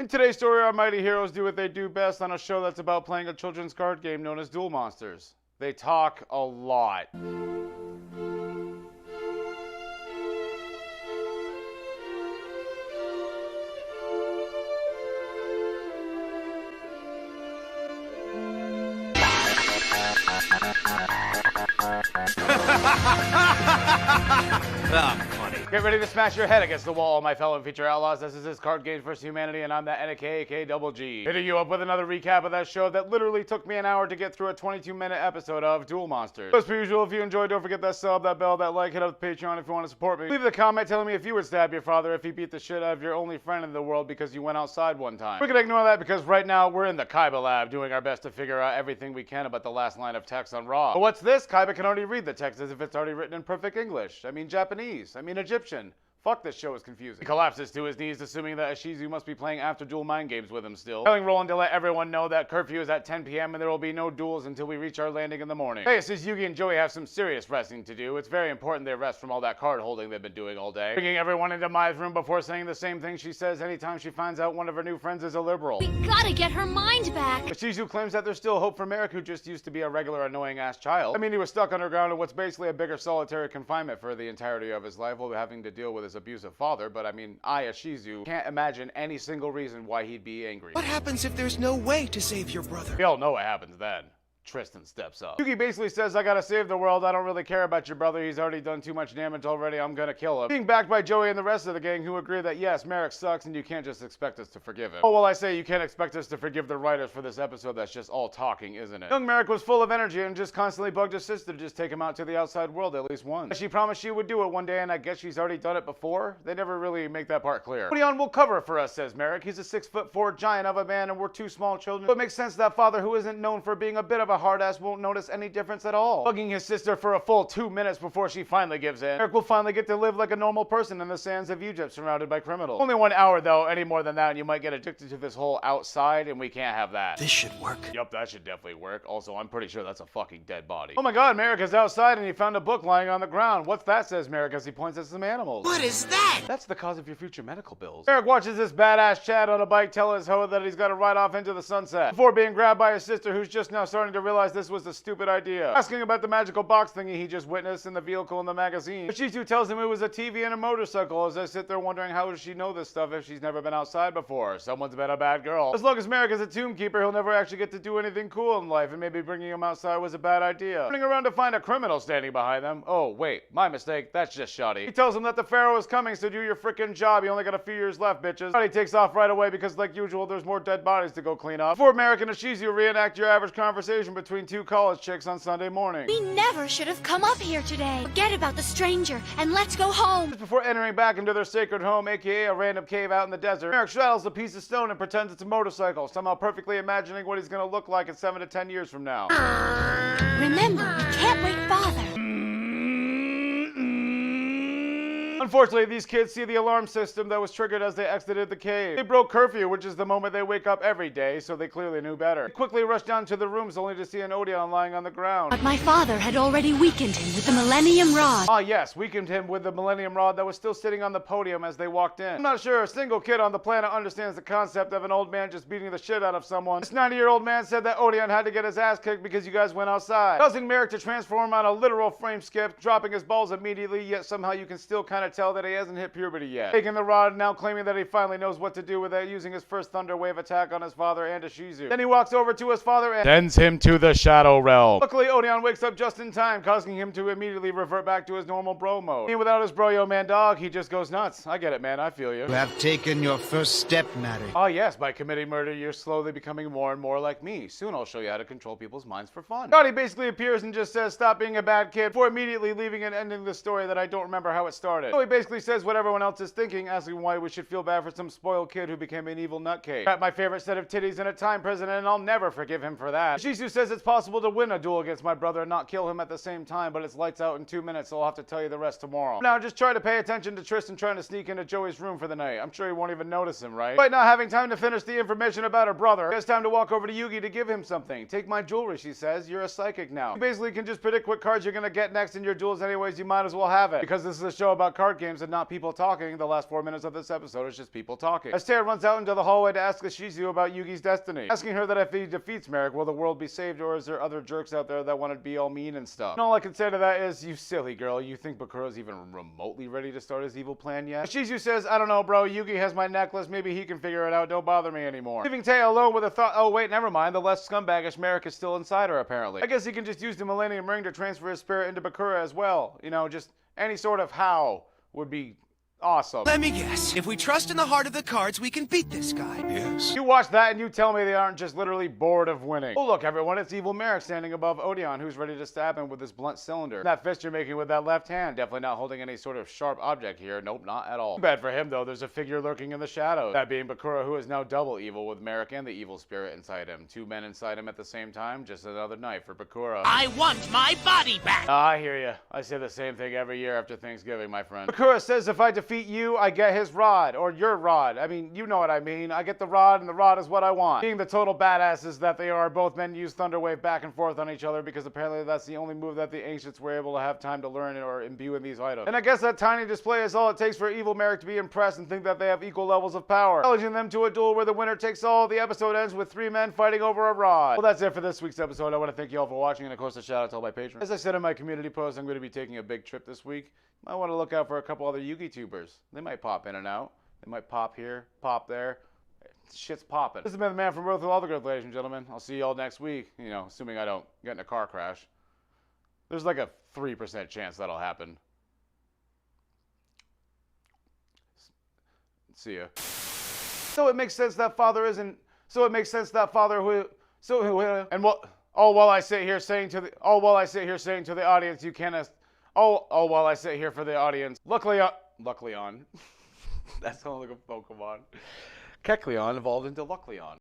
In today's story, our mighty heroes do what they do best on a show that's about playing a children's card game known as Duel Monsters. They talk a lot. Get ready to smash your head against the wall, my fellow feature outlaws. This is Card Games vs. Humanity, and I'm that NAK Double G. Hitting you up with another recap of that show that literally took me an hour to get through a 22-minute episode of Duel Monsters. As per usual, if you enjoyed, don't forget that sub, that bell, that like, hit up the Patreon if you want to support me. Leave a comment telling me if you would stab your father if he beat the shit out of your only friend in the world because you went outside one time. We're gonna ignore that because right now we're in the Kaiba lab doing our best to figure out everything we can about the last line of text on Raw. But what's this? Kaiba can already read the text as if it's already written in perfect English. I mean Japanese. I mean Egyptian. Fuck, this show is confusing. He collapses to his knees, assuming that Ishizu must be playing after duel mind games with him still. Telling Roland to let everyone know that curfew is at 10 p.m. and there will be no duels until we reach our landing in the morning. Hey, it says Yugi and Joey have some serious resting to do. It's very important they rest from all that card holding they've been doing all day. Bringing everyone into Mai's room before saying the same thing she says anytime she finds out one of her new friends is a liberal. We gotta get her mind back. Ishizu claims that there's still hope for Marik, who just used to be a regular annoying-ass child. I mean, he was stuck underground in what's basically a bigger solitary confinement for the entirety of his life while having to deal with his abusive father. But I mean, Ishizu can't imagine any single reason why he'd be angry. What happens if there's no way to save your brother? We all know what happens then. Tristan steps up. Yugi basically says, I gotta save the world, I don't really care about your brother, he's already done too much damage already, I'm gonna kill him. Being backed by Joey and the rest of the gang who agree that yes, Marik sucks and you can't just expect us to forgive him. Oh, well, I say you can't expect us to forgive the writers for this episode that's just all talking, isn't it? Young Marik was full of energy and just constantly bugged his sister to just take him out to the outside world at least once. She promised she would do it one day and I guess she's already done it before? They never really make that part clear. Leon will cover for us, says Marik. He's a 6'4" giant of a man and we're two small children. But it makes sense that father who isn't known for being a bit of a hard ass won't notice any difference at all. Bugging his sister for a full 2 minutes before she finally gives in. Marik will finally get to live like a normal person in the sands of Egypt surrounded by criminals. Only 1 hour though, any more than that and you might get addicted to this whole outside and we can't have that. This should work. Yup, that should definitely work. Also, I'm pretty sure that's a fucking dead body. Oh my god, Marik is outside and he found a book lying on the ground. What's that, says Marik as he points at some animals. What is that? That's the cause of your future medical bills. Marik watches this badass Chad on a bike tell his hoe that he's got to ride off into the sunset before being grabbed by his sister who's just now starting to realize this was a stupid idea. Asking about the magical box thingy he just witnessed in the vehicle in the magazine. Ishizu tells him it was a TV and a motorcycle as I sit there wondering how does she know this stuff if she's never been outside before. Someone's been a bad girl. As long as Marik is a tomb keeper, he'll never actually get to do anything cool in life and maybe bringing him outside was a bad idea. Running around to find a criminal standing behind them. Oh wait, my mistake, that's just shoddy. He tells him that the pharaoh is coming so do your frickin' job, you only got a few years left bitches. He takes off right away because like usual there's more dead bodies to go clean up. Before Marik and Ishizu reenact your average conversation between two college chicks on Sunday morning. We never should have come up here today. Forget about the stranger and let's go home. Just before entering back into their sacred home, aka a random cave out in the desert, Marik straddles a piece of stone and pretends it's a motorcycle, somehow perfectly imagining what he's gonna look like in 7 to 10 years from now. Remember, we can't wake father. Unfortunately, these kids see the alarm system that was triggered as they exited the cave. They broke curfew, which is the moment they wake up every day, so they clearly knew better. They quickly rush down to the rooms only to see an Odeon lying on the ground. But my father had already weakened him with the Millennium Rod. Ah yes, weakened him with the Millennium Rod that was still sitting on the podium as they walked in. I'm not sure a single kid on the planet understands the concept of an old man just beating the shit out of someone. This 90-year-old man said that Odeon had to get his ass kicked because you guys went outside, causing Marik to transform on a literal frame skip, dropping his balls immediately, yet somehow you can still kind of tell that he hasn't hit puberty yet. Taking the rod, now claiming that he finally knows what to do with it, using his first Thunder Wave attack on his father and Ishizu. Then he walks over to his father and sends him to the Shadow Realm. Luckily, Odeon wakes up just in time, causing him to immediately revert back to his normal bro mode. And without his bro yo man dog, he just goes nuts. I get it, man, I feel you. You have taken your first step, Marik. Ah yes, by committing murder, you're slowly becoming more and more like me. Soon I'll show you how to control people's minds for fun. Parody basically appears and just says, stop being a bad kid, before immediately leaving and ending the story that I don't remember how it started. So he basically says what everyone else is thinking, asking why we should feel bad for some spoiled kid who became an evil nutcase. Got my favorite set of titties in a time prison and I'll never forgive him for that. Ishizu says it's possible to win a duel against my brother and not kill him at the same time, but it's lights out in 2 minutes, so I'll have to tell you the rest tomorrow. Now just try to pay attention to Tristan trying to sneak into Joey's room for the night. I'm sure he won't even notice him, right? But not having time to finish the information about her brother, it's time to walk over to Yugi to give him something. Take my jewelry, she says. You're a psychic now. You basically can just predict what cards you're gonna get next in your duels anyways, you might as well have it. Because this is a show about card card games and not people talking. The last 4 minutes of this episode is just people talking. As Teia runs out into the hallway to ask Ishizu about Yugi's destiny, asking her that if he defeats Marik, will the world be saved, or is there other jerks out there that want to be all mean and stuff? And all I can say to that is, you silly girl, you think Bakura's even remotely ready to start his evil plan yet? Ishizu says, I don't know, bro, Yugi has my necklace, maybe he can figure it out, don't bother me anymore. Leaving Teia alone with a thought, oh wait, never mind, the less scumbaggish Marik is still inside her apparently. I guess he can just use the Millennium Ring to transfer his spirit into Bakura as well. You know, just any sort of how would be awesome. Let me guess. If we trust in the heart of the cards, we can beat this guy. Yes. You watch that and you tell me they aren't just literally bored of winning. Oh look everyone, it's evil Marik standing above Odeon, who's ready to stab him with this blunt cylinder. That fist you're making with that left hand, definitely not holding any sort of sharp object here. Nope, not at all. Bad for him though, there's a figure lurking in the shadows. That being Bakura, who is now double evil with Marik and the evil spirit inside him. Two men inside him at the same time, just another night for Bakura. I want my body back! I hear you. I say the same thing every year after Thanksgiving, my friend. Bakura says if I defeat you, I get his rod, or your rod. I mean, you know what I mean. I get the rod, and the rod is what I want. Being the total badasses that they are, both men use Thunder Wave back and forth on each other because apparently that's the only move that the ancients were able to have time to learn or imbue in these items. And I guess that tiny display is all it takes for evil Marik to be impressed and think that they have equal levels of power. Challenging them to a duel where the winner takes all. The episode ends with 3 men fighting over a rod. Well, that's it for this week's episode. I want to thank you all for watching, and of course a shout out to all my patrons. As I said in my community post, I'm going to be taking a big trip this week. Might want to look out for a couple other Yugi tubers. They might pop in and out. They might pop here, pop there. Shit's popping. This has been the man from Earth with all the growth, ladies and gentlemen. I'll see you all next week. You know, assuming I don't get in a car crash. There's like a 3% chance that'll happen. See ya. So it makes sense that father isn't. So it makes sense that father who. And what? Oh, while I sit here saying to the. Oh, while I sit here saying to the audience, you can't. Oh, while I sit here for the audience. Luckily on. That sounds like a Pokemon. Kecleon evolved into Lucleon.